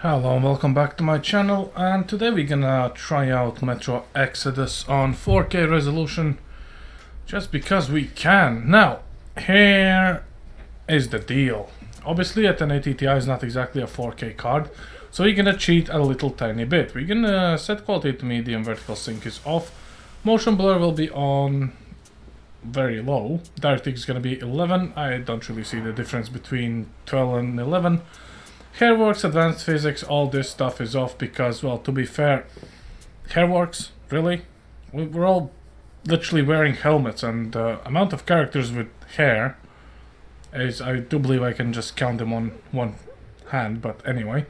Hello and welcome back to my channel, and today we're gonna try out Metro Exodus on 4K resolution just because we can. Now, here is the deal. Obviously a 1080 Ti is not exactly a 4K card, so we're gonna cheat a little tiny bit. We're gonna set quality to medium, vertical sync is off, motion blur will be on very low, DirectX is gonna be 11, I don't really see the difference between 12 and 11. Hairworks, advanced physics, all this stuff is off because, well, to be fair, Hairworks, really? We're all literally wearing helmets, and the amount of characters with hair is, I do believe I can just count them on one hand, but anyway.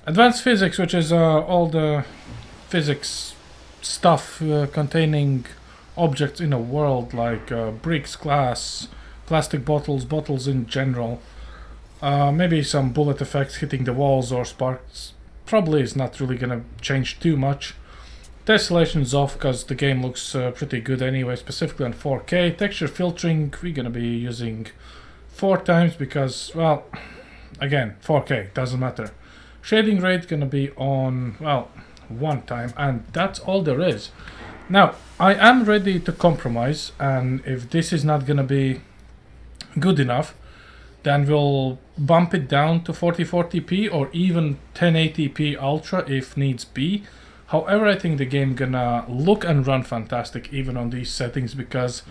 Advanced physics, which is all the physics stuff containing objects in a world like bricks, glass, plastic bottles in general. Maybe some bullet effects hitting the walls or sparks. Probably is not really gonna change too much. Tessellation's off because the game looks pretty good anyway, specifically on 4K. Texture filtering, we're gonna be using 4 times because, well, again, 4K, doesn't matter. Shading rate gonna be on, well, 1 time, and that's all there is. Now, I am ready to compromise, and if this is not gonna be good enough, then we'll bump it down to 4040p or even 1080p Ultra if needs be. However, I think the game gonna look and run fantastic even on these settings because,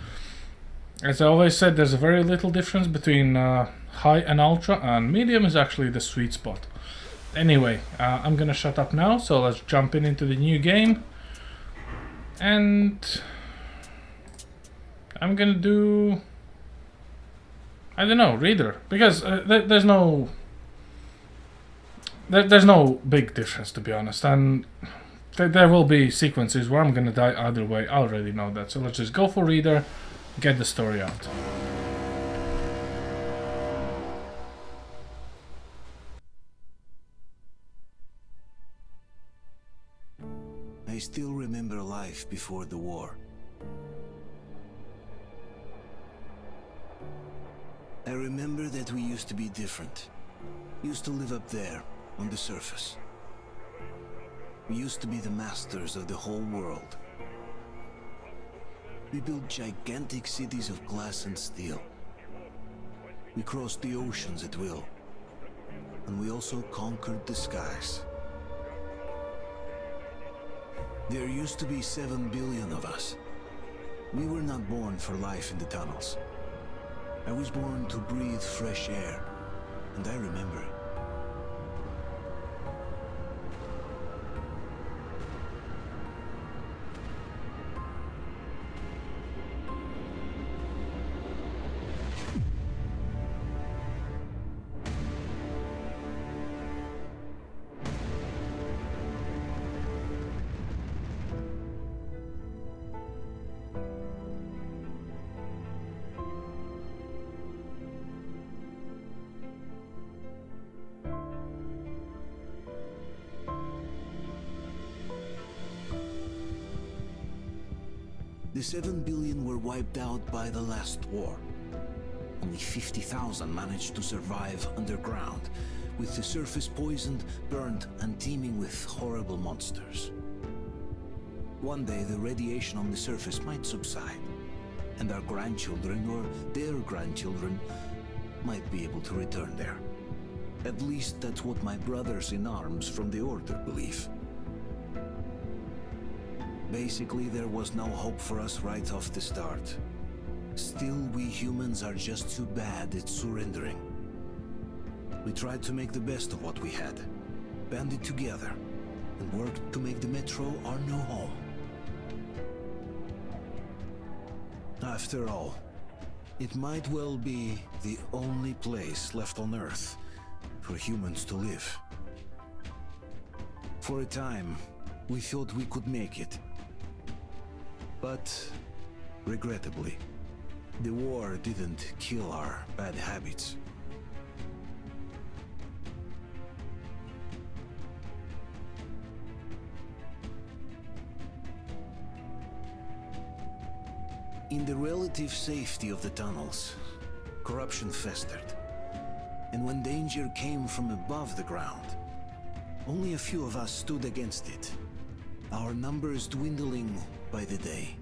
as I always said, there's a very little difference between high and Ultra, and medium is actually the sweet spot. Anyway, I'm gonna shut up now, so let's jump into the new game. And I'm gonna do, I don't know, Reader, because there's no big difference, to be honest, and there will be sequences where I'm gonna die either way. I already know that, so let's just go for Reader, get the story out. I still remember life before the war. I remember that we used to be different. Used to live up there, on the surface. We used to be the masters of the whole world. We built gigantic cities of glass and steel. We crossed the oceans at will. And we also conquered the skies. There used to be 7 billion of us. We were not born for life in the tunnels. I was born to breathe fresh air, and I remember it. The 7 billion were wiped out by the last war. Only 50,000 managed to survive underground, with the surface poisoned, burnt, and teeming with horrible monsters. One day the radiation on the surface might subside, and our grandchildren or their grandchildren might be able to return there. At least that's what my brothers in arms from the Order believe. Basically, there was no hope for us right off the start. Still, we humans are just too bad at surrendering. We tried to make the best of what we had, banded together, and worked to make the Metro our new home. After all, it might well be the only place left on Earth for humans to live. For a time, we thought we could make it. But, regrettably, the war didn't kill our bad habits. In the relative safety of the tunnels, corruption festered. And when danger came from above the ground, Only a few of us stood against it, our numbers dwindling by the day.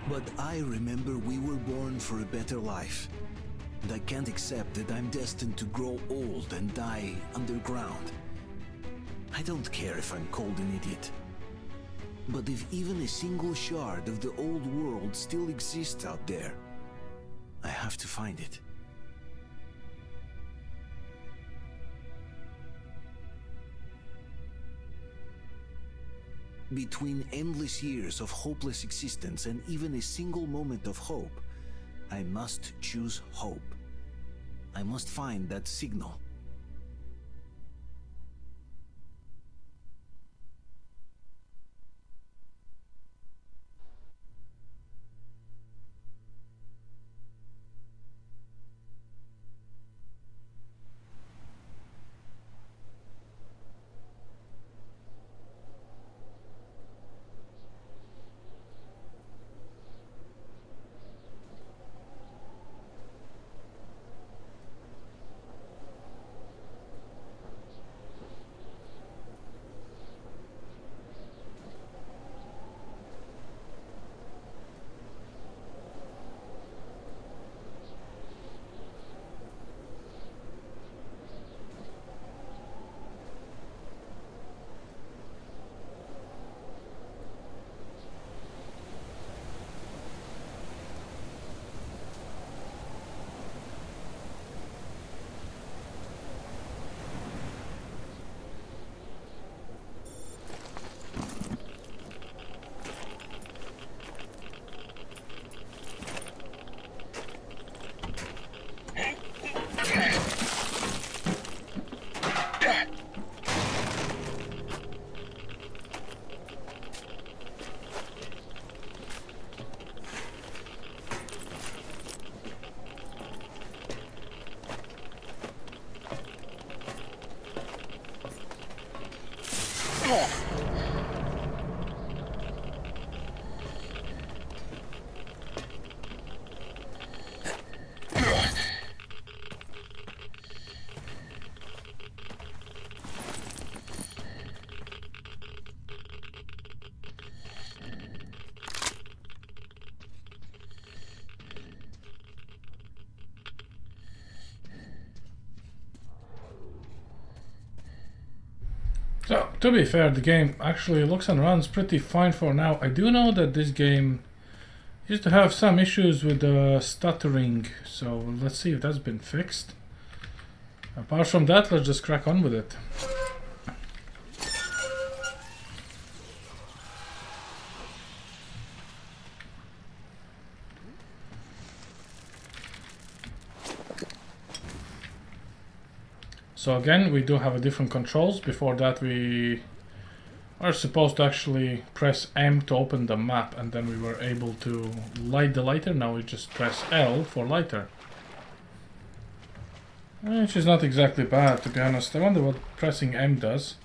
But I remember we were born for a better life. And I can't accept that I'm destined to grow old and die underground. I don't care if I'm called an idiot. But if even a single shard of the old world still exists out there, I have to find it. Between endless years of hopeless existence and even a single moment of hope, I must choose hope. I must find that signal. So, to be fair, the game actually looks and runs pretty fine for now. I do know that this game used to have some issues with the stuttering, so let's see if that's been fixed. Apart from that, let's just crack on with it. So again, we do have a different controls. Before that, we are supposed to actually press M to open the map, and then we were able to light the lighter. Now we just press L for lighter. Which is not exactly bad, to be honest. I wonder what pressing M does.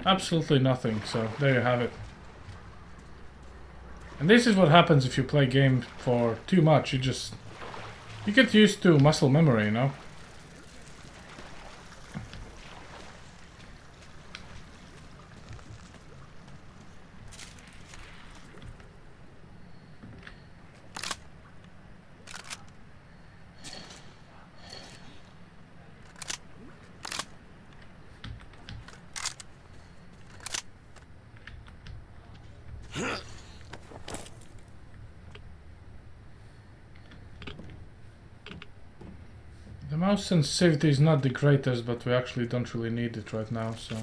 Absolutely nothing, so there you have it. And this is what happens if you play games for too much. You get used to muscle memory, you know? The mouse sensitivity is not the greatest, but we actually don't really need it right now, so...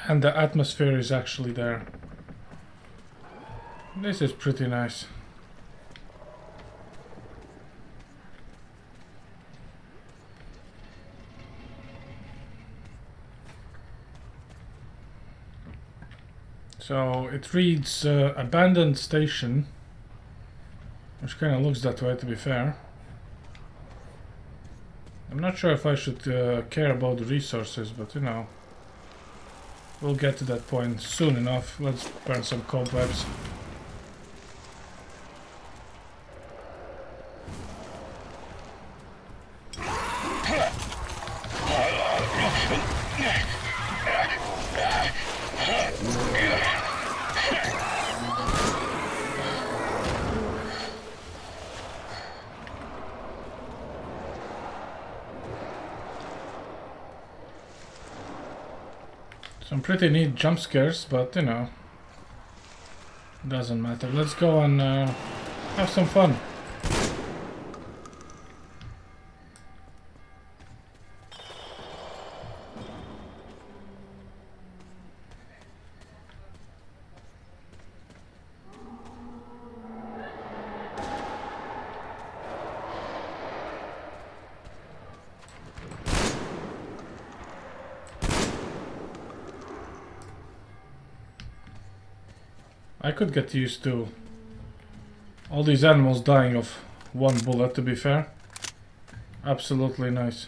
And the atmosphere is actually there. This is pretty nice. So it reads abandoned station, which kind of looks that way, to be fair. I'm not sure if I should care about the resources, but you know, we'll get to that point soon enough. Let's burn some cobwebs. Some pretty neat jump scares, but you know, doesn't matter. Let's go and have some fun. I could get used to all these animals dying of one bullet, to be fair. Absolutely nice.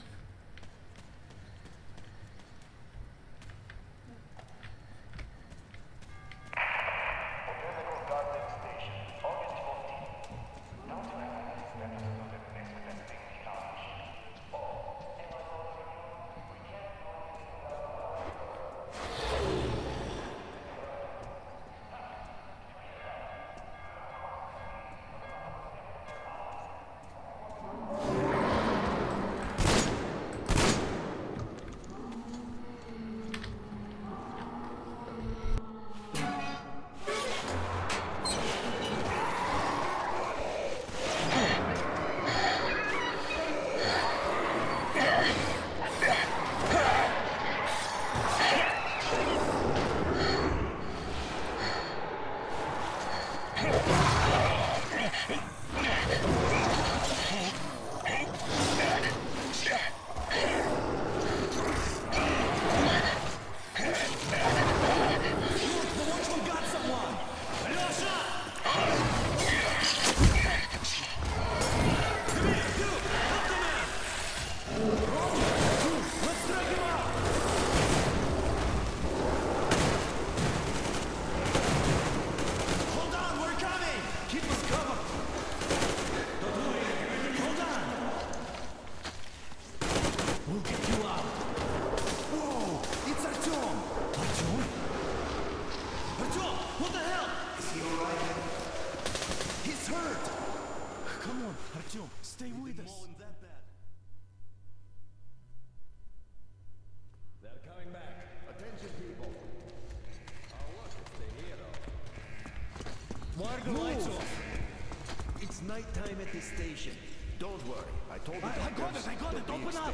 It's nighttime at this station. Don't worry, I told you. I got it, open up!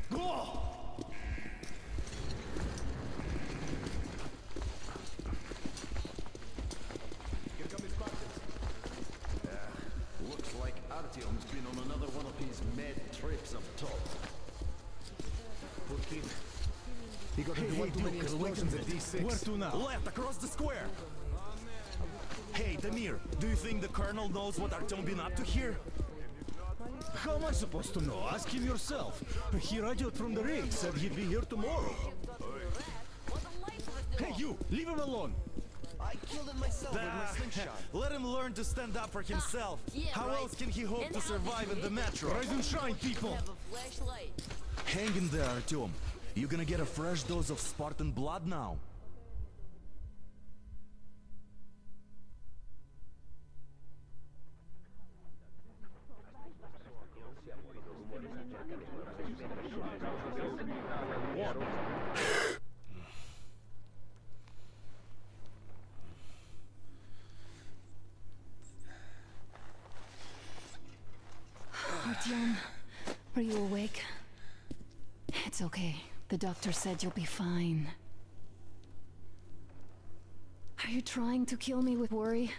Go! Here come his partners. Looks like Artyom's been on another one of his mad trips up top. Poor kid. He got into one too many explosions at D6. Where to now? Left, across the square. Hey, Damir, do you think the Colonel knows what Artyom been up to here? How am I supposed to know? Ask him yourself. He radioed from the rig, said he'd be here tomorrow. Hey, you! Leave him alone! I killed him myself with my slingshot. Let him learn to stand up for himself. How else can he hope to survive in the metro? Rise and shine, people! Hang in there, Artyom. You're gonna get a fresh dose of Spartan blood now. Artyom, are you awake? It's okay. The doctor said you'll be fine. Are you trying to kill me with worry?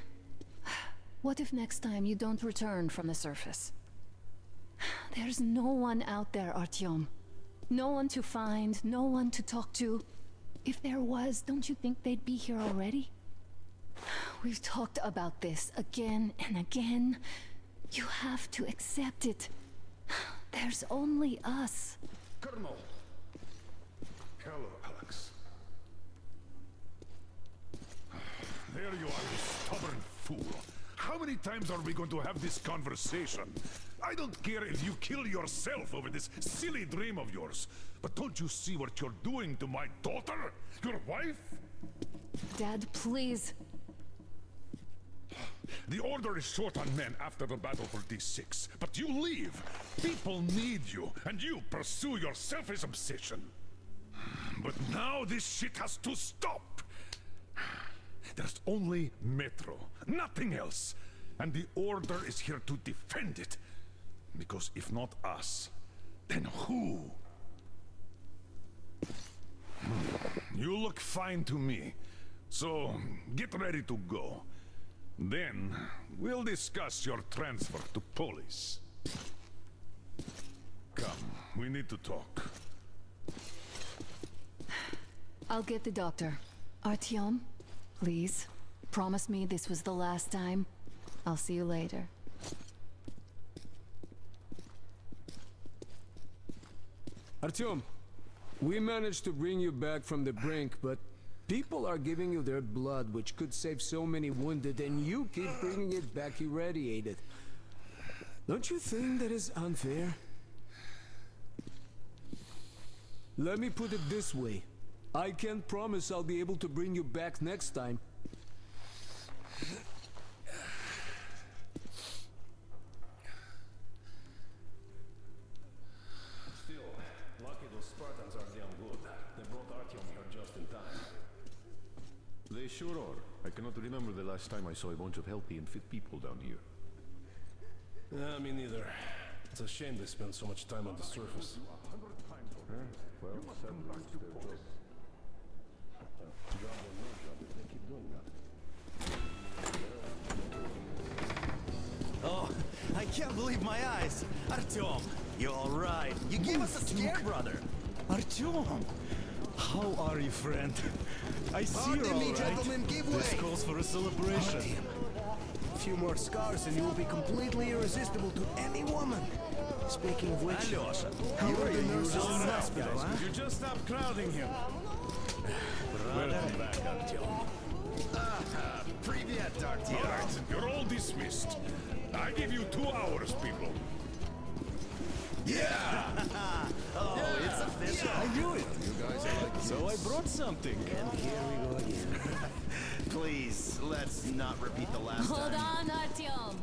What if next time you don't return from the surface? There's no one out there, Artyom. No one to find, no one to talk to. If there was, don't you think they'd be here already? We've talked about this again and again. You have to accept it. There's only us. Colonel! Hello, Alex. There you are, you stubborn fool. How many times are we going to have this conversation? I don't care if you kill yourself over this silly dream of yours, but don't you see what you're doing to my daughter? Your wife? Dad, please. The Order is short on men after the battle for D6, but you leave. People need you, and you pursue your selfish obsession. But now this shit has to stop. There's only Metro, nothing else. And the Order is here to defend it. Because if not us, then who? You look fine to me. So, get ready to go. Then, we'll discuss your transfer to Polis. Come, we need to talk. I'll get the doctor. Artyom, please. Promise me this was the last time. I'll see you later. Artyom, we managed to bring you back from the brink, but people are giving you their blood, which could save so many wounded, and you keep bringing it back irradiated. Don't you think that is unfair? Let me put it this way. I can't promise I'll be able to bring you back next time. Still, lucky those Spartans are damn good. They brought Artyom here just in time. They sure are. I cannot remember the last time I saw a bunch of healthy and fit people down here. Me neither. It's a shame they spend so much time on the surface. Well, Oh, I can't believe my eyes! Artyom, you're all right. You gave us a scare, brother. Artyom, how are you, friend? I see you're all right. Gentlemen, give This way. calls for a celebration. A few more scars and you will be completely irresistible to any woman. Speaking of which, Alyosha, how you are are the nurses usual in the stuff, hospital, guys. huh? You just stop crowding him. Welcome back, Artyom. Привет, Artyom. All right, you're all dismissed. I give you 2 hours, people. Oh, it's official. I knew it. You guys are like so I brought something. And here we go again. Please, let's not repeat the last Hold time. on, Artyom.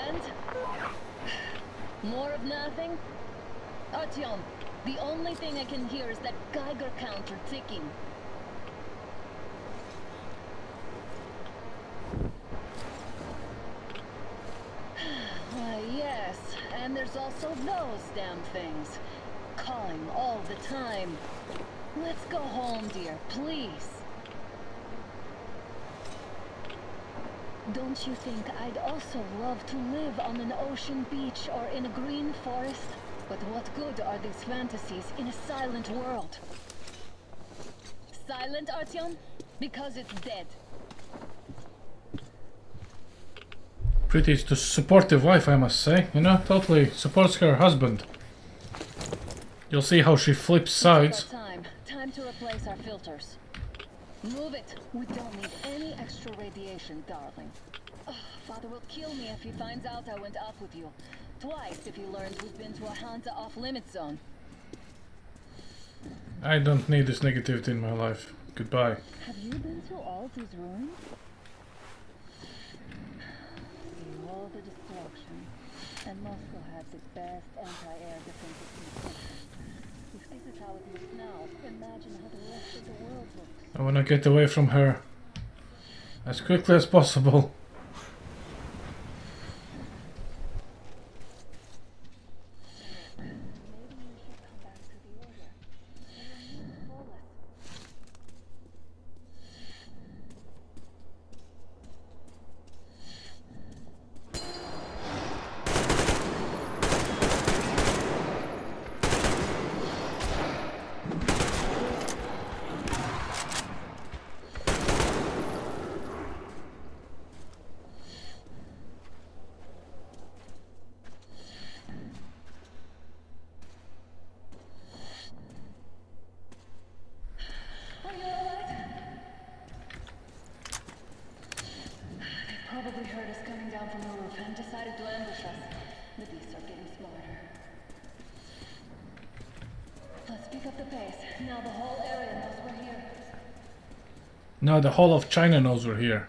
And? More of nothing? Artyom, the only thing I can hear is that Geiger counter ticking. Why, yes, and there's also those damn things. Calling all the time. Let's go home, dear, please. Don't you think I'd also love to live on an ocean beach or in a green forest? But what good are these fantasies in a silent world? Silent, Artyom? Because it's dead. Pretty supportive wife, I must say. You know, totally supports her husband. You'll see how she flips sides. Time to replace our filters. Move it. We don't need any extra radiation, darling. Ugh, Father will kill me if he finds out I went up with you. Twice if he learns we've been to a Hansa off-limit zone. I don't need this negativity in my life. Goodbye. Have you been to all these ruins? See all the destruction. And Moscow has the best anti-air defensive systems. If this is how it looks now, imagine how the rest of the world looks. I wanna get away from her as quickly as possible. Maybe you should coming down from the roof and decided to ambush us. The beasts are getting smarter. Let's pick up the pace. Now the whole area knows we're here. Now the whole of China knows we're here.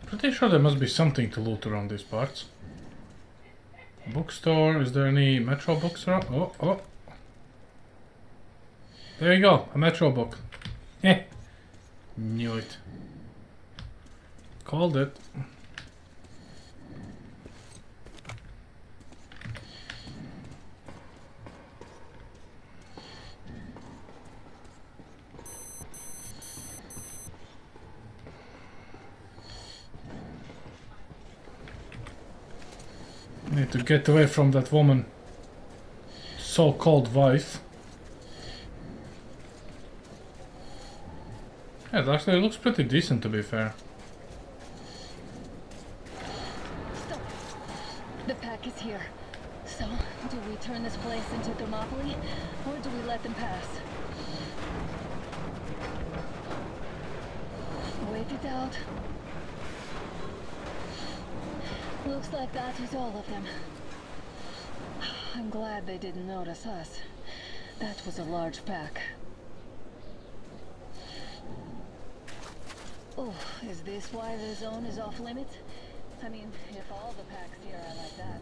Pretty sure there must be something to loot around these parts. Bookstore, is there any Metro books around? Oh. There you go, a Metro book. Heh. Knew it. Called it. Need to get away from that woman. So-called wife. Yeah, it actually looks pretty decent, to be fair. Stop. The pack is here. So, do we turn this place into Thermopylae, or do we let them pass? Wait it out. Looks like that is all of them. I'm glad they didn't notice us. That was a large pack. Oh, is this why the zone is off limits? I mean, if all the packs here are like that.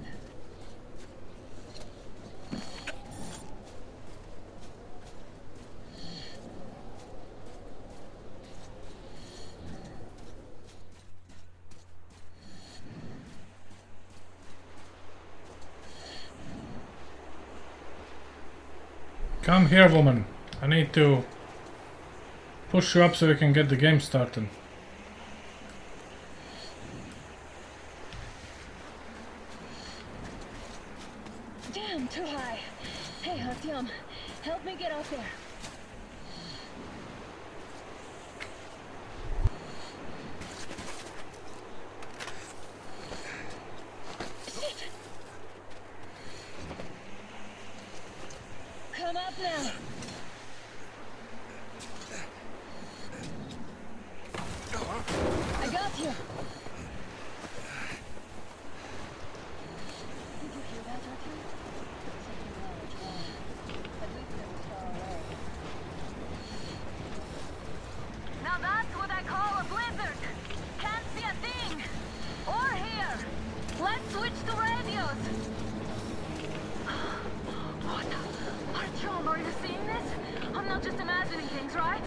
Come here, woman. I need to push you up so we can get the game started. Damn, too high. Hey, Artyom, help me get out there. Shit! Come up now. I got you. Did you hear that, Artyom? Something large, at least it was far away. Now that's what I call a blizzard. Can't see a thing. Or hear. Let's switch to radios. What? Artyom, are you seeing this? I'm not just imagining things, right?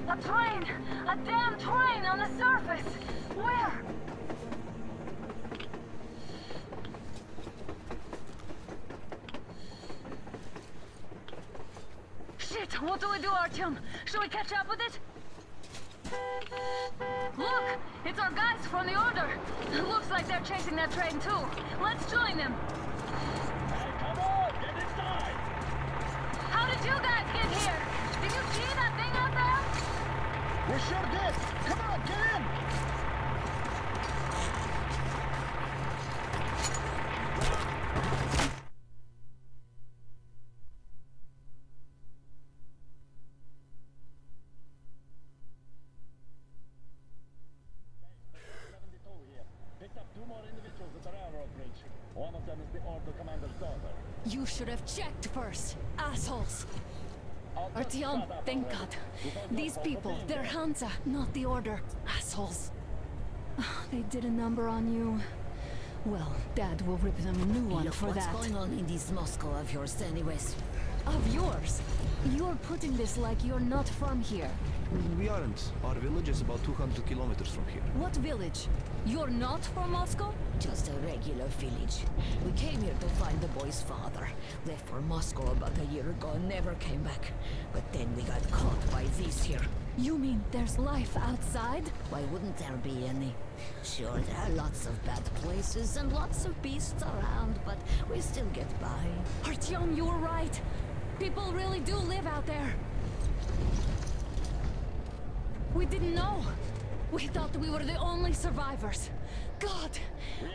A train! A damn train on the surface! Where? Shit! What do we do, Artyom? Should we catch up with it? Look! It's our guys from the Order! Looks like they're chasing that train too. Let's join them! Hey, come on! Get inside! How did you guys get here? Did you see that thing out there? We sure did! Come on, get in! Picked up 2 more individuals at the railroad bridge. One of them is the Order commander's daughter. You should have checked first, assholes. Artyom, thank God. These people, they're Hansa, not the Order. Assholes. They did a number on you. Well, Dad will rip them a new one Look, for what's that. going on in this Moscow of yours anyways? Of yours? You're putting this like you're not from here. We aren't. Our village is about 200 kilometers from here. What village? You're not from Moscow? Just a regular village. We came here to find the boy's father. Left for Moscow about a year ago and never came back. But then we got caught by these here. You mean there's life outside? Why wouldn't there be any? Sure, there are lots of bad places and lots of beasts around, but we still get by. Artyom, you were right. People really do live out there. We didn't know. We thought we were the only survivors. God,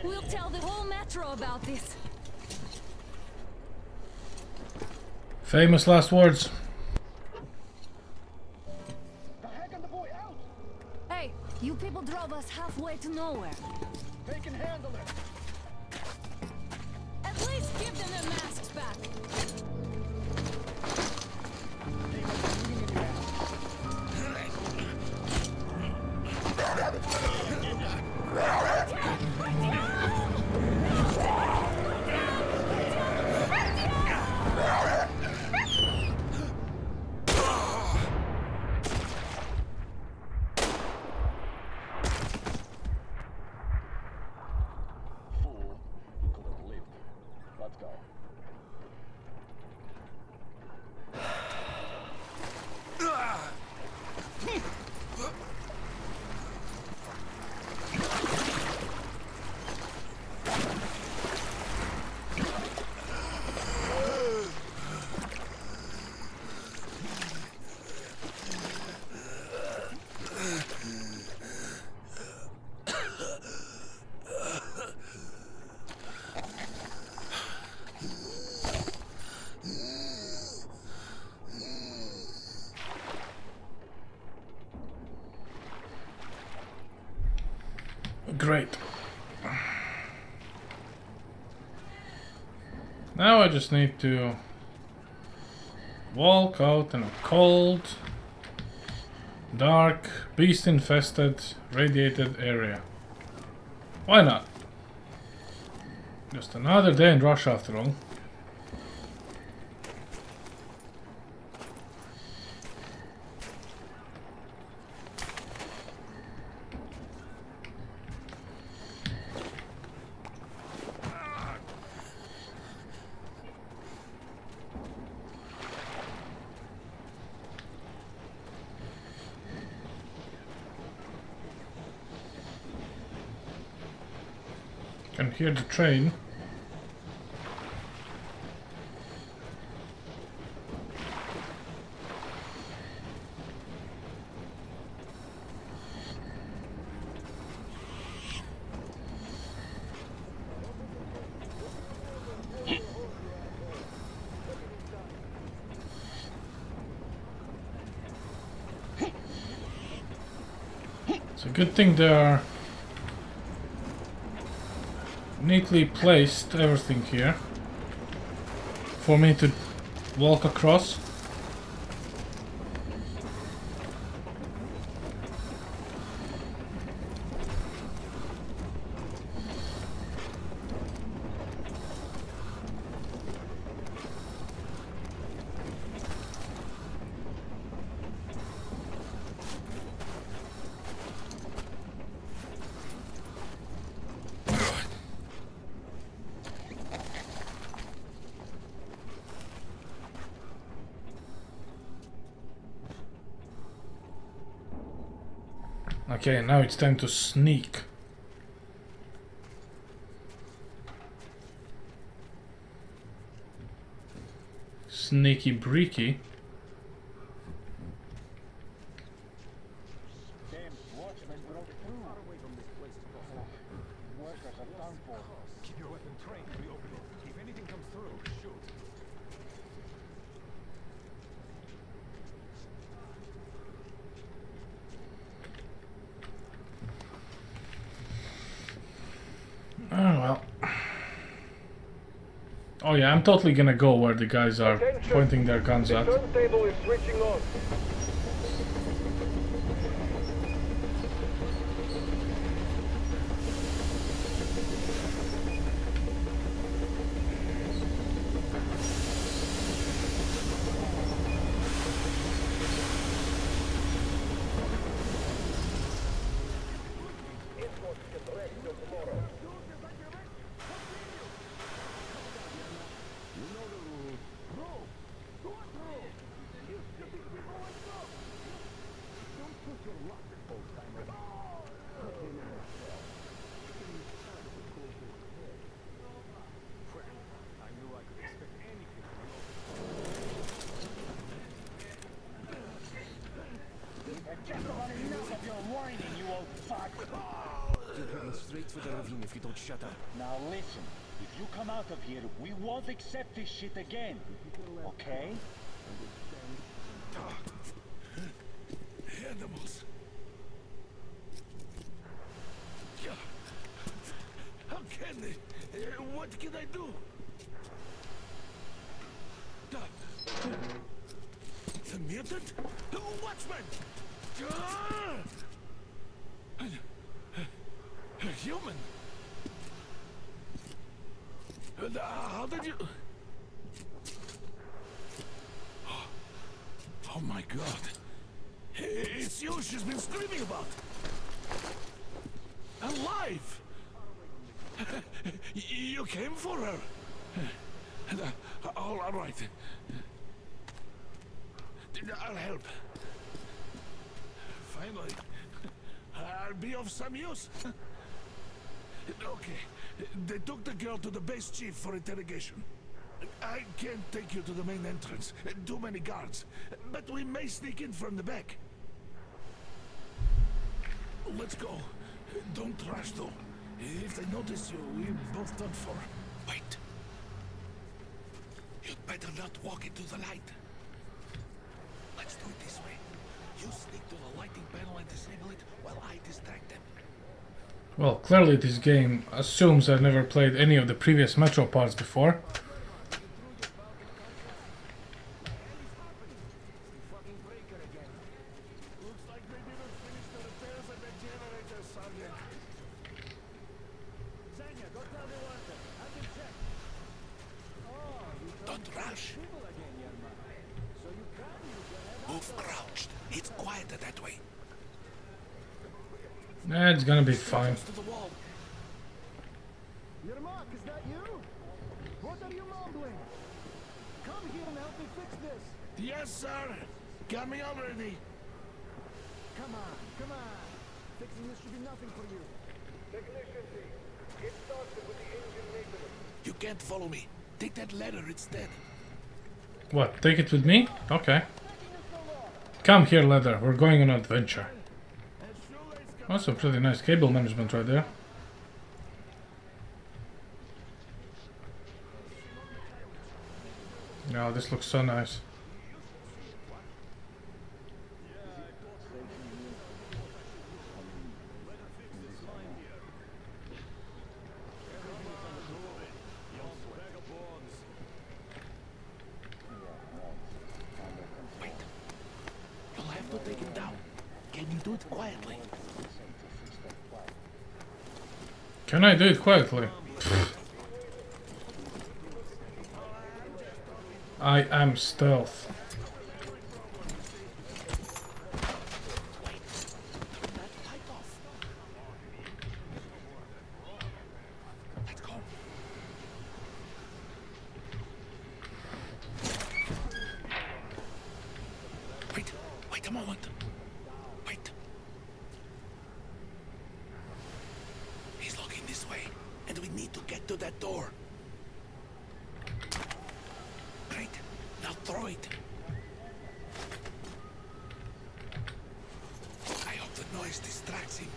we'll tell the whole metro about this. Famous last words. Hey, you people drove us halfway to nowhere. They can handle it. At least give them their masks back. Fool. You could have lived. Let's go. Great. Now I just need to walk out in a cold, dark, beast-infested, radiated area. Why not? Just another day in Russia after all. Can hear the train. It's a good thing they are neatly placed, everything here, for me to walk across. Okay, now it's time to sneak. Sneaky breaky. Watchmen broke through. Far away from this place to go home. Workers are done for. Keep your weapon trained to the opening. If anything comes through, shoot. Oh well. Oh yeah, I'm totally gonna go where the guys are pointing their guns at. Turntable is switching on. You're heading straight for the ravine if you don't shut up. Now listen. If you come out of here, we won't accept this shit again. Okay? Animals. How can they? What can I do? The mutant? Watchman! A human? How did you... Oh my god. It's you she's been screaming about. Alive! You came for her. All right. I'll help. Finally. I'll be of some use. Okay. They took the girl to the base chief for interrogation. I can't take you to the main entrance. Too many guards. But we may sneak in from the back. Let's go. Don't rush though. If they notice you, we're both done for. Wait. You'd better not walk into the light. Let's do it this way. You sneak to the lighting panel and disable it while I distract them. Well, clearly this game assumes I've never played any of the previous Metro parts before. Don't rush. Move crouched. It's quieter that way. It's gonna be fine. Yermak, is that you? What are you mumbling? Come here and help me fix this. Yes, sir. Got me already. Come on. Fixing this should be nothing for you. Technician team, get started with the engine maintenance. You can't follow me. Take that ladder instead. What, take it with me? Okay. Come here, Leather. We're going on an adventure. Also, pretty nice cable management right there. Oh, this looks so nice. Wait. You'll have to take him down. Can you do it quietly? Can I do it quietly? I am stealth. Let's go. Wait a moment. Wait. He's looking this way, and we need to get to that door. Great. Now throw it. I hope the noise distracts him.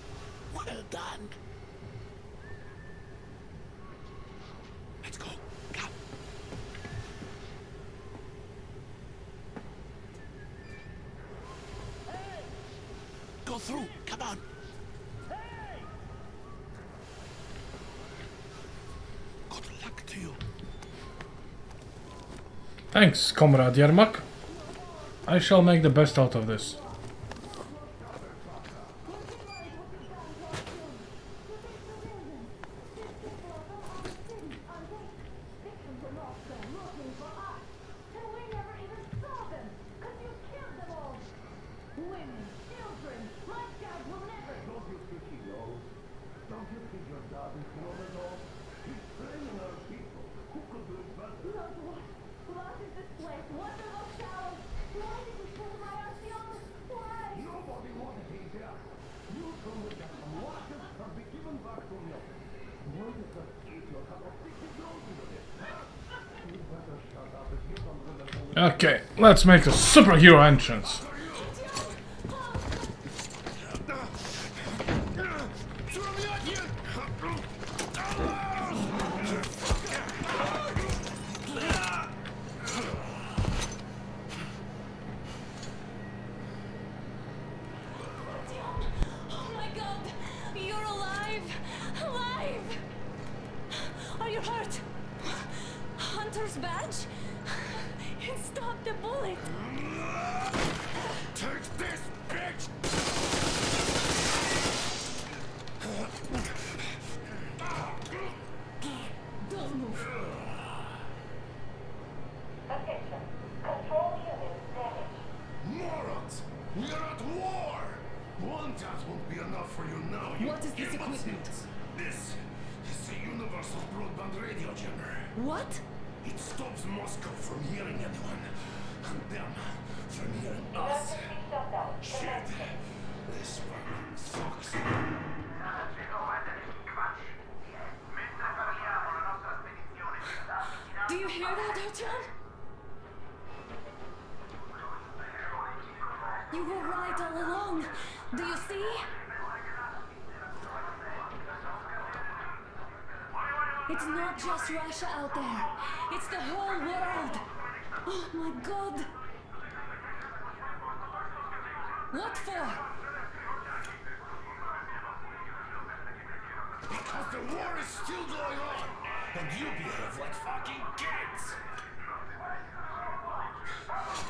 Well done. Let's go. Come. Go through. Come on. Good luck to you. Thanks, Comrade Yermak. I shall make the best out of this. Okay, let's make a superhero entrance. badge? It stopped the bullet. Take this, bitch! Don't move. Attention. Control unit damaged. Morons! We're at war! One task won't be enough for you now. You What is this equipment? This is a universal broadband radio jammer. What? It stops Moscow from hearing anyone, and them from hearing us. Emergency shutdown. Shit! This one sucks. Do you hear that, Artyom? You were right all along. Do you see? It's not just Russia out there. It's the whole world. Oh my God. What for? Because the war is still going on, and you behave like fucking kids.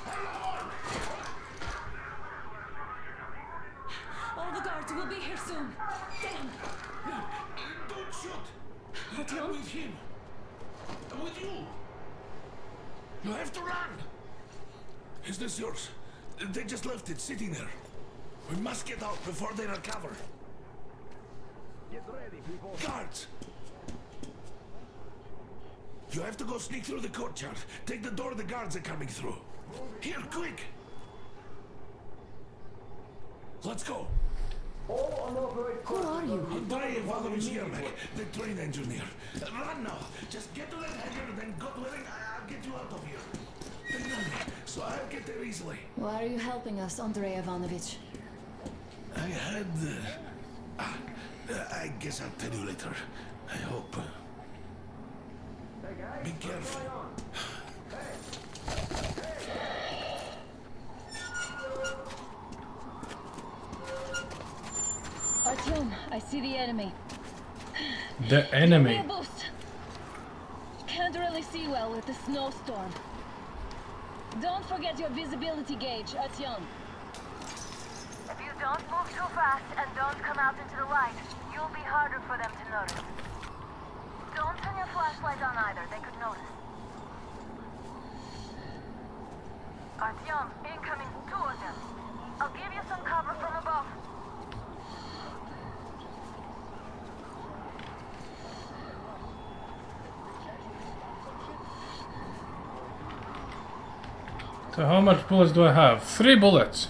Alarm! All the guards will be here soon. Damn. Don't shoot! Artyom? I'm with him. I'm with you. You have to run. Is this yours? They just left it sitting there. We must get out before they recover. Get ready, people. Guards! You have to go sneak through the courtyard. Take the door the guards are coming through. Here, quick! Let's go. Who are you? Andrei Ivanovich Yermak, the train engineer. Run now. Just get to that hangar, then God willing, I'll get you out of here. They know me, so I'll get there easily. Why are you helping us, Andrei Ivanovich? I had... I guess I'll tell you later. I hope. Be careful. Artyom, I see the enemy. The Give me enemy. a boost. Can't really see well with the snowstorm. Don't forget your visibility gauge, Artyom. If you don't move too fast and don't come out into the light, you'll be harder for them to notice. Don't turn your flashlight on either, they could notice. Artyom, incoming, 2 of them. I'll give you some cover from above. So how much bullets do I have? 3 bullets.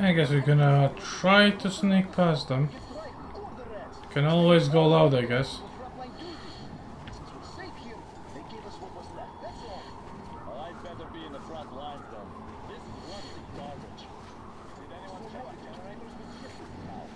I guess we're gonna try to sneak past them. Can always go loud, I guess. I'd better be in the front lines then. This plastic garbage. Did anyone check the generators with shit now?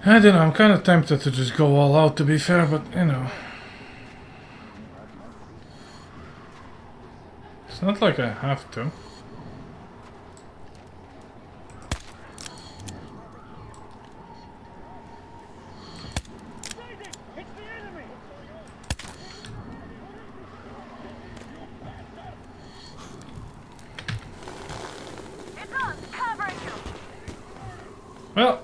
I don't know, I'm kind of tempted to just go all out, to be fair, but you know. It's not like I have to. Well,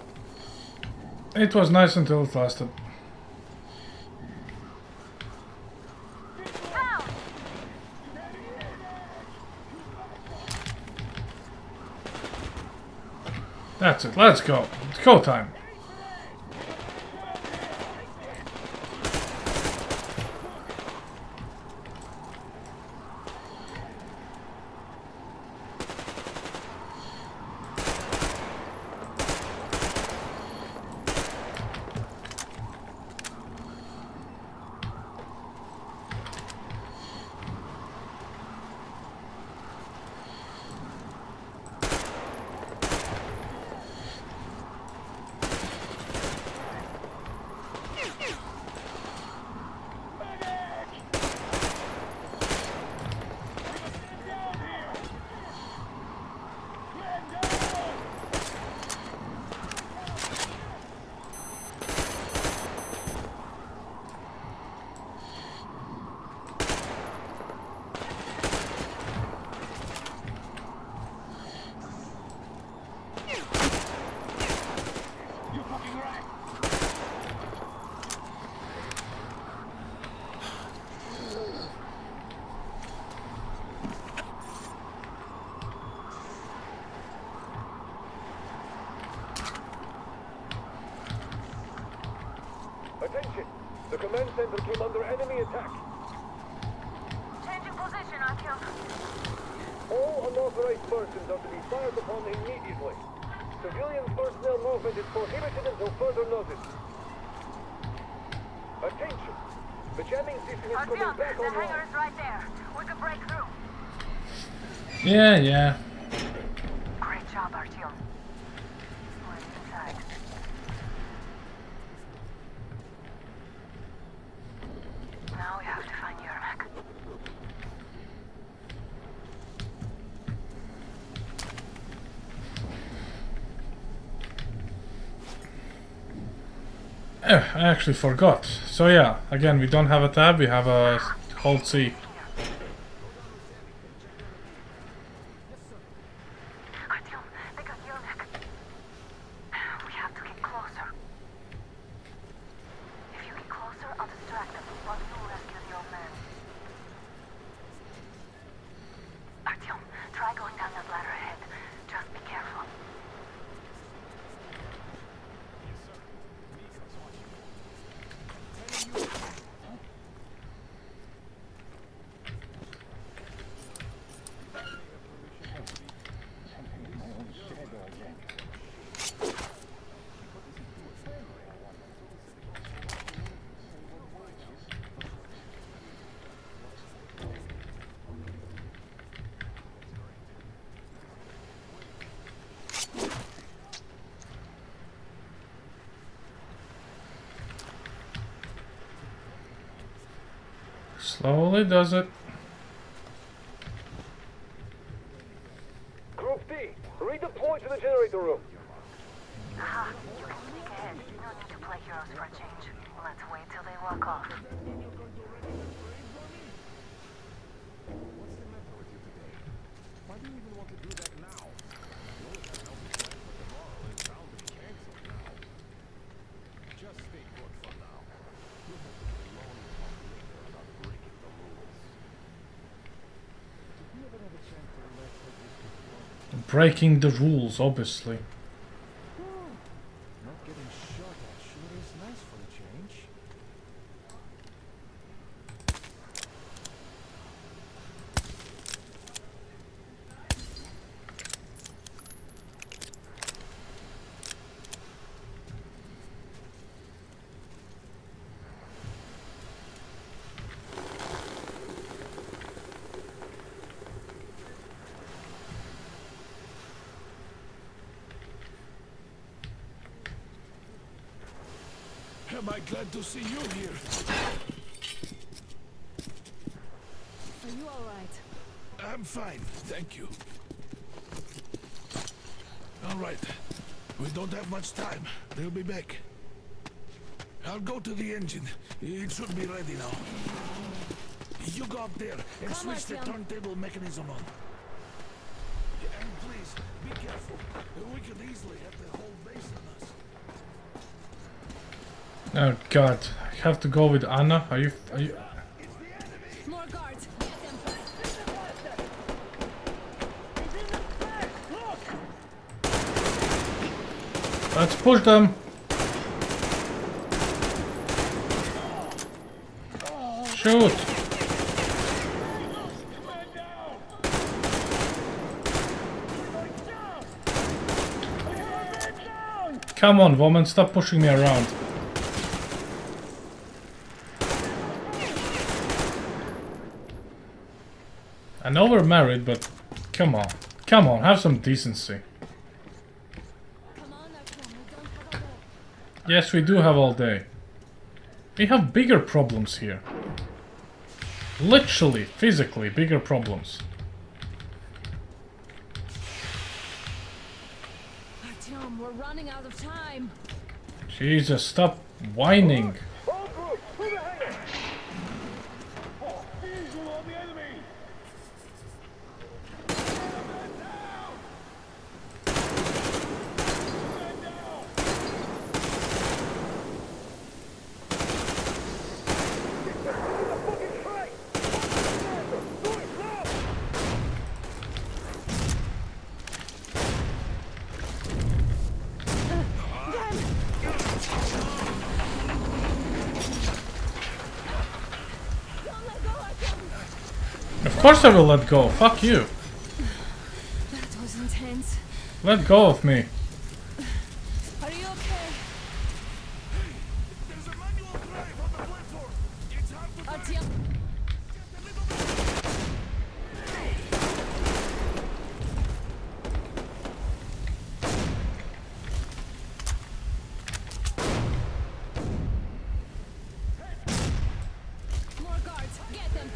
it was nice until it lasted. That's it, let's go. It's go time. Attention! The command center came under enemy attack. Changing position, Artyom. All unauthorized persons are to be fired upon immediately. Civilian personnel movement is prohibited until further notice. Attention! The jamming system is coming Artyom, back the online. hangar is right there. We can break through. Yeah. Great job, Artyom. We're inside. Now we have to find Yermak. I actually forgot. So yeah, again, we don't have a tab, we have a Hold C. Artyom, they got Yermak. We have to get closer. If you get closer, I'll distract them while you rescue the old man. Artyom, try going down that ladder ahead. Just be careful. Slowly does it. Group D, redeploy to the generator room. Aha, you can sneak ahead. No need to play heroes for a change. Let's wait till they walk off. Why do you even want to do that now? You always have an open plan for tomorrow and it's bound to be cancelled now. Just stay put for now. You'll have to be long talk later about breaking the rules. Did you ever have a chance to relax like this before? Breaking the rules, obviously. Not getting shot at sure is nice for a change. am I glad to see you here. Are you alright? I'm fine, thank you. All right. We don't have much time. They'll be back. I'll go to the engine. It should be ready now. You go up there and switch the turntable mechanism on. And please, be careful. We could easily have the whole base on us. Oh god, I have to go with Anna. Are you? More guards. Let's push them. Shoot. Come on, woman, stop pushing me around. I know we're married, but come on. Come on, have some decency. Yes, we do have all day. We have bigger problems here. Literally, physically, bigger problems. Artyom, we're running out of time. Jesus, stop whining. Visual on the enemy! Of course I will let go. Fuck you. That was intense. Let go of me. Are you okay? There's a manual drive on the platform. It's hard to Artyom. More guards. Get them.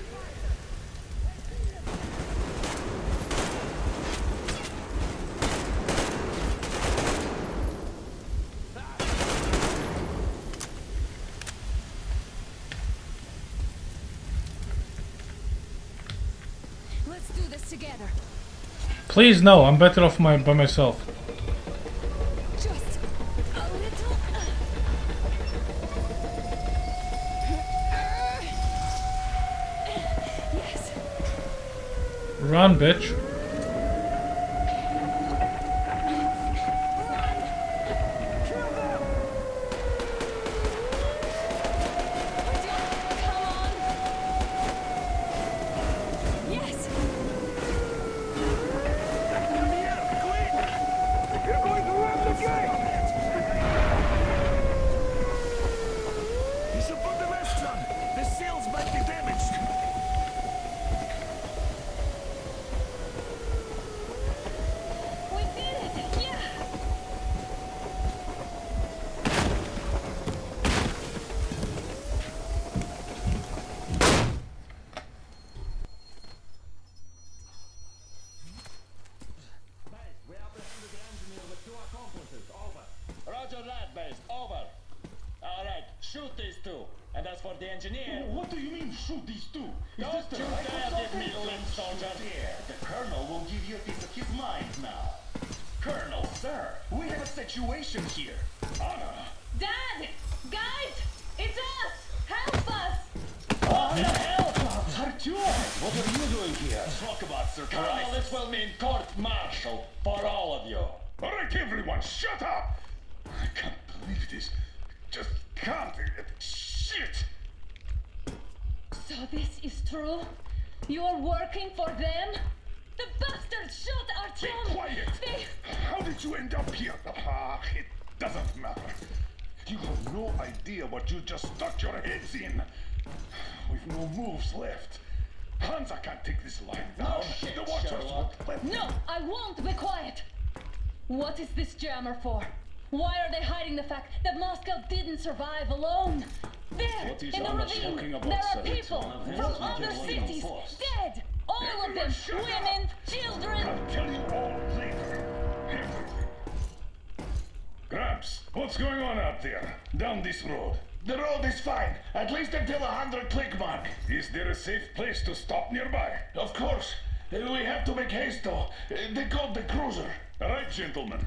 Let's do this together. Please no, I'm better off by myself. Just a little. Yes. Run, bitch. Yes. You're going to run the gate! You should put the mask on. The seals might be damaged. We did it. Yeah. We apprehended the engineer with 2 accomplices. Over. Roger that, base. Over. All right, shoot these 2. And as for the engineer... What do you mean, shoot these 2? Don't you dare give me limp, soldier. The Colonel will give you a piece of his mind now. Colonel, sir, we have a situation here. Anna! Dad! Guys! It's us! Help us! What the hell? Artyom, what are you doing here? Talk about Colonel, surprise. this will mean court-martial for all of you. All right, everyone, shut up! I can't believe this. Just can't. Shit! So this is true? You're working for them? The bastards shot Artyom! Be quiet! They... How did you end up here? Ah, it doesn't matter. You have no idea what you just stuck your heads in. We've no moves left. Hansa can't take this line down. shit, The Watchers Sherlock. won't let No, I won't be quiet! What is this jammer for? Why are they hiding the fact that Moscow didn't survive alone? There, What is in the Anna's ravine, talking about, there are Savage? people One of them from is other just cities, reinforced. dead! All of them, women, children. I'll tell you all later. Everything. Gramps, what's going on out there? Down this road. The road is fine, at least until 100 click mark. Is there a safe place to stop nearby? Of course. We have to make haste though. They called the cruiser. All right, gentlemen.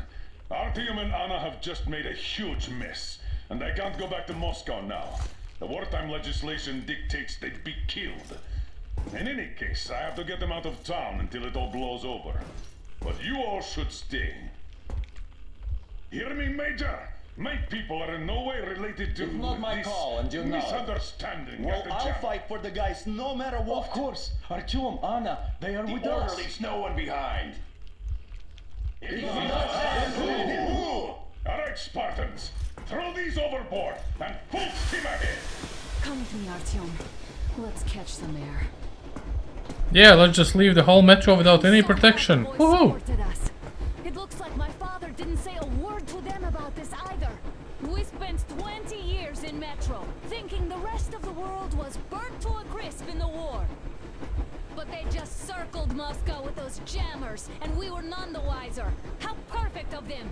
Artyom and Anna have just made a huge mess, and they can't go back to Moscow now. The wartime legislation dictates they'd be killed. In any case, I have to get them out of town until it all blows over. But you all should stay. Hear me, Major? My people are in no way related to It's not my this call, and you know it. misunderstanding. Well, at the I'll jam. fight for the guys no matter what. Of course. Artyom, Anna, they are with us. Leaves no one behind. All right, Spartans. Throw these overboard and full steam ahead. Come with me, Artyom. Let's catch some air. Yeah, let's just leave the whole metro without any protection. Boys Woohoo! supported us. It looks like my father didn't say a word to them about this either. We spent 20 years in Metro, thinking the rest of the world was burnt to a crisp in the war. But they just circled Moscow with those jammers, and we were none the wiser. How perfect of them!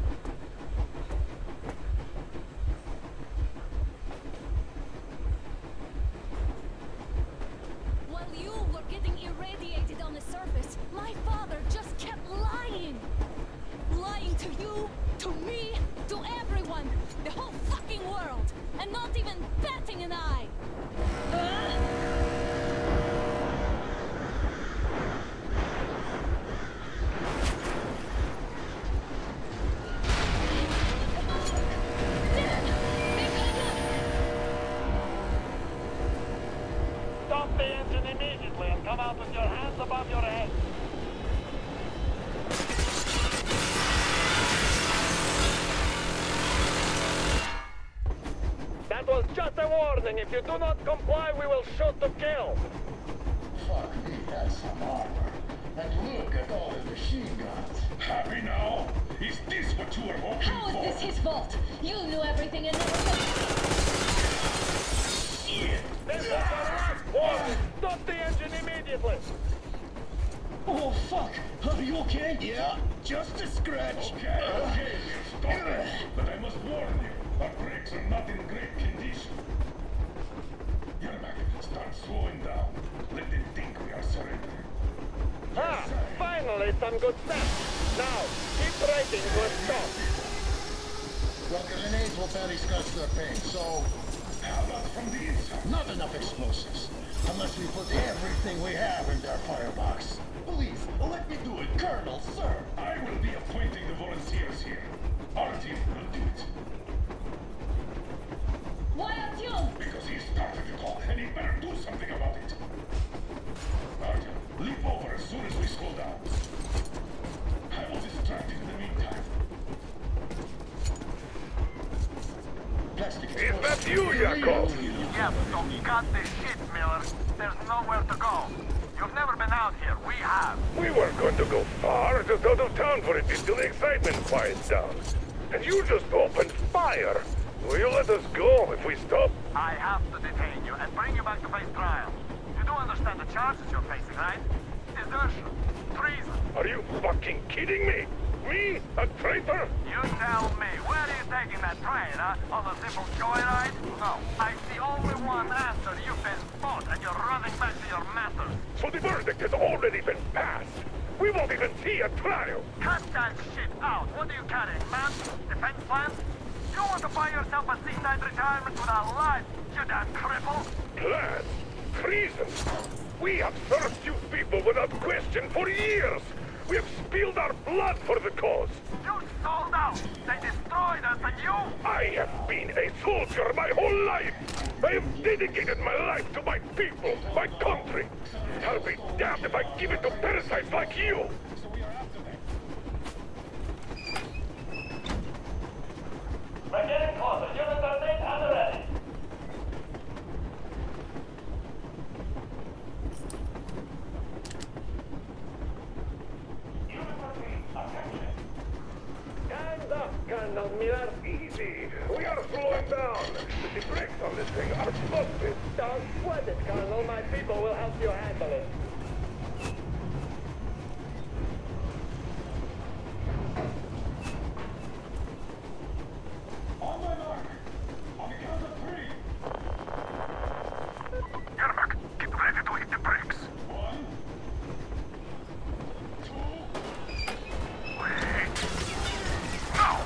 While you were getting irradiated on the surface, my father just kept lying. Lying to you, to me, to everyone, the whole fucking world, and not even batting an eye. Stop the engine immediately and come out with your hands above your head. That was just a warning. If you do not comply, we will shoot to kill. Fuck me, that's some armor. And look at all the machine guns. Happy now? Is this what you were hoping How is for? this his fault? You knew everything and never said. This is our last warning. Stop the engine immediately. Oh, fuck. Are you okay? Yeah, just a scratch. Okay, stop it. But I must warn you, our brakes are not in great condition. Yermak, start slowing down. Let them think we are surrendering. Ah, finally some good sense. Now, keep braking to a stop. Well, grenades will barely scratch their paint, so... How about from the inside? Not enough explosives. Unless we put everything we have in their firebox. Please, let me do it, Colonel, sir. I will be appointing the volunteers here. Our team will do it. Why Artyom? Because he started it all, and he better do something about it. Artyom, leap over as soon as we slow down. I will distract in the meantime. Plastic Is that you, Yakov? Yes, so cut this shit, Miller. There's nowhere to go. You've never been out here. We have. We weren't going to go far, just out of town for a bit till the excitement quiets down. And you just opened fire. Will you let us go if we stop? I have to detain you and bring you back to face trial. You do understand the charges you're facing, right? Desertion, treason. Are you fucking kidding me? Me? A traitor? You tell me, where are you taking that train, huh? On a simple joyride? No, I see only one answer. You've been spotted and you're running back to your masters. So the verdict has already been passed. We won't even see a trial. Cut that shit out. What are you carrying, man? Defense plans? You want to buy yourself a seaside retirement without life, you damn cripple? Plans? Treason? We have searched you people without question for years. We have spilled our blood for the cause. You sold out. They destroyed us and you... I have been a soldier my whole life. I have dedicated my life to my people, my country. I'll be damned if I give it to parasites like you. We're getting closer. Units are late and ready. Stand up, Colonel Miller. Colonel. My people will help you handle it. On my mark! On the count of 3! Yermak, get ready to hit the brakes. 1, 2... Wait. Now!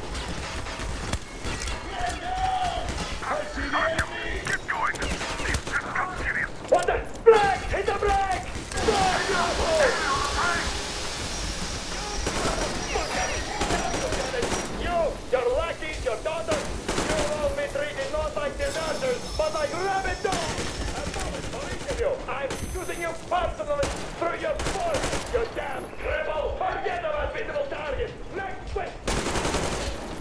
Man down! I see the enemy! Get going! This just got serious. What the? Black! Hit the black! Your lackeys, your daughters, you will all be treated not like deserters, but like rabid dogs! A moment for each of you! I'm shooting you personally through your force, you damn cripple! Forget about visible targets! Next quick!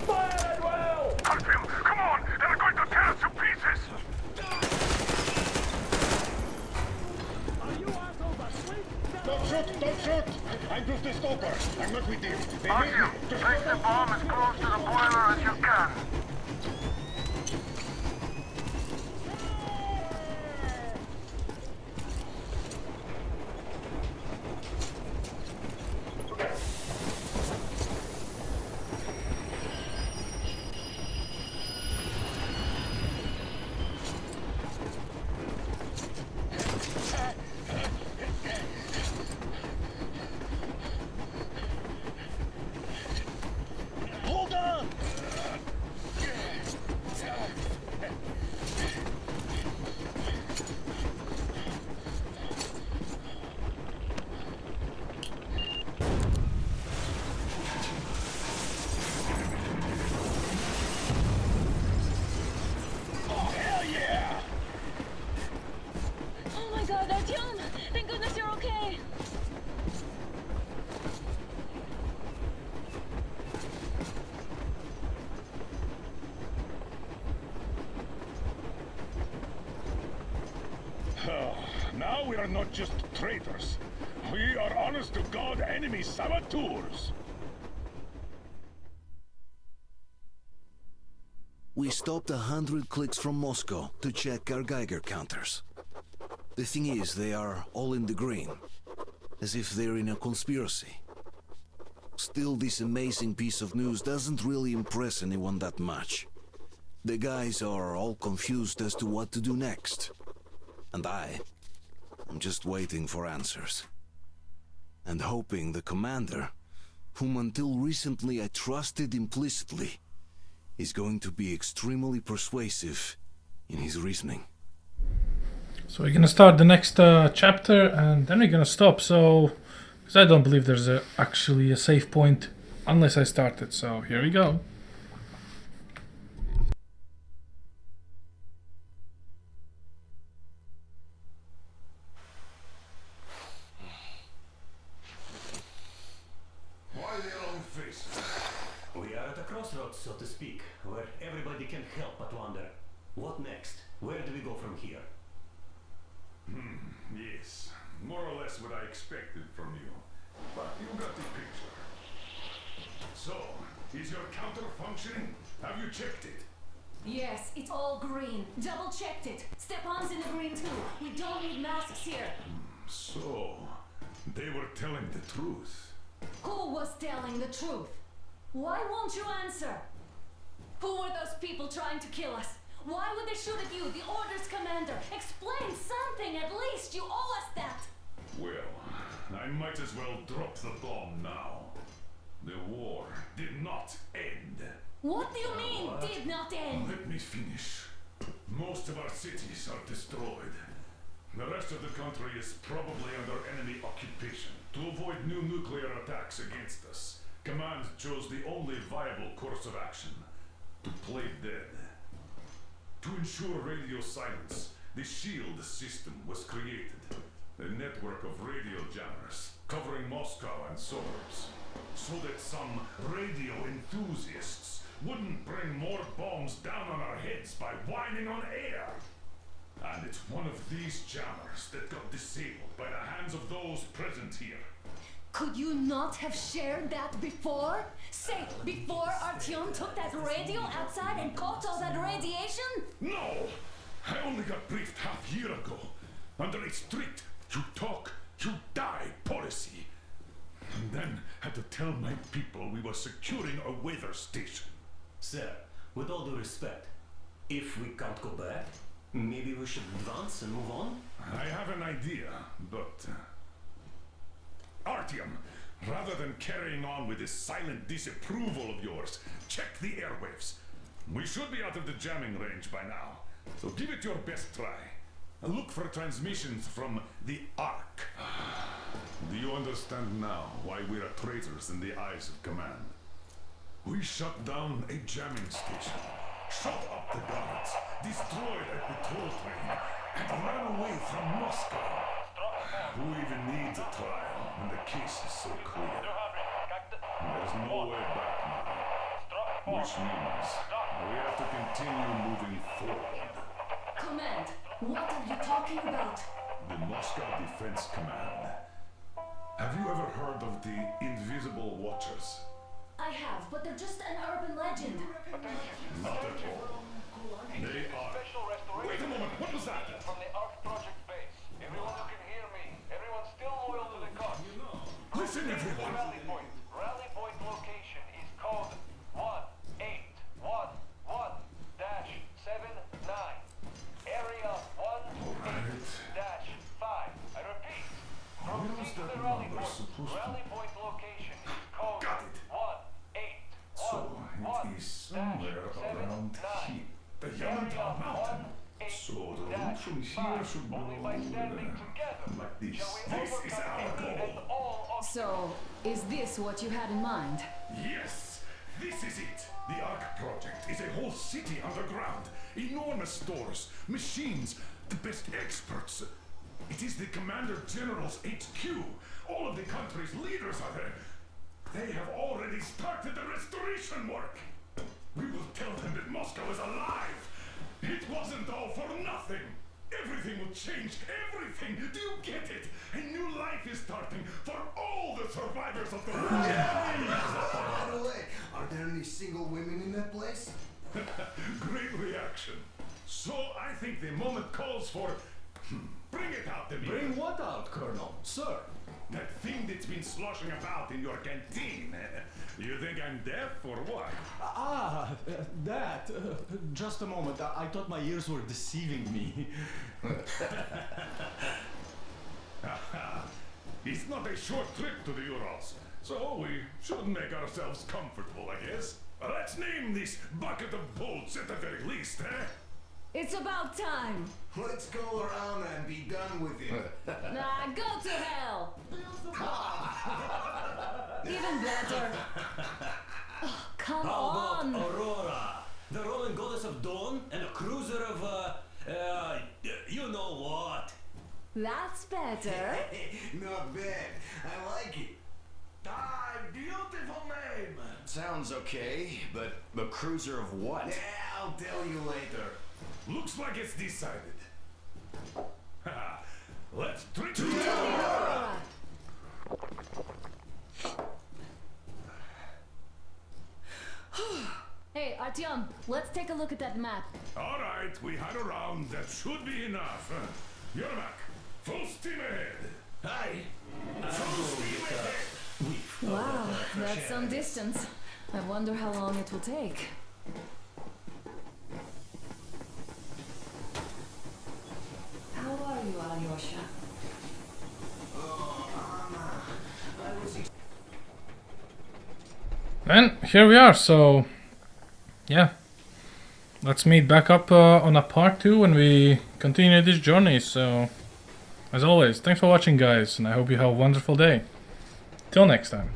Fire at will! Artyom, come on! They're going to tear us to pieces! Are you assholes asleep? Don't shoot! Don't shoot! I'm just a stalker. I'm not with you. They made me. Artyom, Just place the bomb as close to the boiler as you can. hold on! Oh my god, Artyom! Thank goodness you're okay! Now we are not just traitors. We are honest-to-God enemy saboteurs. We stopped 100 clicks from Moscow to check our Geiger counters. The thing is, they are all in the green, as if they're in a conspiracy. Still, this amazing piece of news doesn't really impress anyone that much. The guys are all confused as to what to do next. And I'm just waiting for answers. And hoping the commander, whom until recently I trusted implicitly, is going to be extremely persuasive in his reasoning. So we're gonna start the next chapter and then we're gonna stop. So, because I don't believe there's actually a save point unless I start it. So here we go. Why the long face? We are at a crossroads, so to speak, where everybody can help but wonder. What next? Where do we go from here? Yes, more or less what I expected from you. But you got the picture. So, is your counter functioning? Have you checked it? Yes, it's all green. Double checked it. Stepan's in the green too. We don't need masks here. So, they were telling the truth. Who was telling the truth? Why won't you answer? Who were those people trying to kill us? Why would they shoot at you, the Order's commander? Explain something at least. You owe us that. Well, I might as well drop the bomb now. The war did not end. What do you mean, did not end? Let me finish. Most of our cities are destroyed. The rest of the country is probably under enemy occupation. To avoid new nuclear attacks against us, Command chose the only viable course of action: to play dead. To ensure radio silence, the SHIELD system was created. A network of radio jammers covering Moscow and suburbs, so that some radio enthusiasts wouldn't bring more bombs down on our heads by whining on air. And it's one of these jammers that got disabled by the hands of those present here. Could you not have shared that before? Say, before Artyom took that radio outside and caught all that radiation? No! I only got briefed half year ago. under a strict you talk, you die policy. And then had to tell my people we were securing a weather station. Sir, with all due respect, if we can't go back, maybe we should advance and move on? I have an idea, but... Artyom, rather than carrying on with this silent disapproval of yours, check the airwaves. We should be out of the jamming range by now, so give it your best try. Look for transmissions from the Ark. Do you understand now why we are traitors in the eyes of command? We shut down a jamming station, shut up the guards, destroyed a patrol train, and ran away from Moscow. Who even needs a trial when the case is so clear? There's no way back now. Which means we have to continue moving forward. Command, what are you talking about? The Moscow Defense Command. Have you ever heard of the Invisible Watchers? I have, but they're just an urban legend. Not at all. They are... Wait a moment, what was that? From the Ark Project base. Everyone who can hear me. Everyone's still loyal to the cause. Listen, everyone. Rally point. Rally point location is code 1811-79. Area 18-5. I repeat. Proceed to the rally point. Rally point location is code 1811-79. So it is somewhere around here. The Yamantau Mountain. So the route from here should go like this. This is our goal. So, is this what you had in mind? Yes, this is it. The Ark Project is a whole city underground. Enormous stores, machines, the best experts. It is the Commander General's HQ. All of the country's leaders are there. They have already started the restoration work. We will tell them that Moscow is alive. It wasn't all for nothing. Everything will change. Everything. Do you get it? A new life is starting for all the survivors of the war. By the way, are there any single women in that place? Great reaction. So I think the moment calls for... Bring it out, Demir. Bring what out, Colonel? Sir? That thing that's been sloshing about in your canteen. You think I'm deaf or what? That. Just a moment. I thought my ears were deceiving me. It's not a short trip to the Urals, so we should make ourselves comfortable, I guess. Let's name this bucket of bolts at the very least, eh? It's about time. Let's go around and be done with it. Nah, go to hell. Even better. Oh, come How on. about Aurora, the rolling goddess of dawn, and a cruiser of, you know what? That's better. Not bad. I like it. Ah, beautiful name. Sounds okay, but a cruiser of what? Yeah, I'll tell you later. Looks like it's decided. Let's drink to Aurora. Hey, Artyom, let's take a look at that map. All right, we had a round. That should be enough. Yermak, full steam ahead. Aye. Full steam ahead. Wow, that's some distance. I wonder how long it will take. How are you, Alyosha? And here we are, so yeah, let's meet back up on a part 2 when we continue this journey. So as always, thanks for watching guys, and I hope you have a wonderful day. Till next time.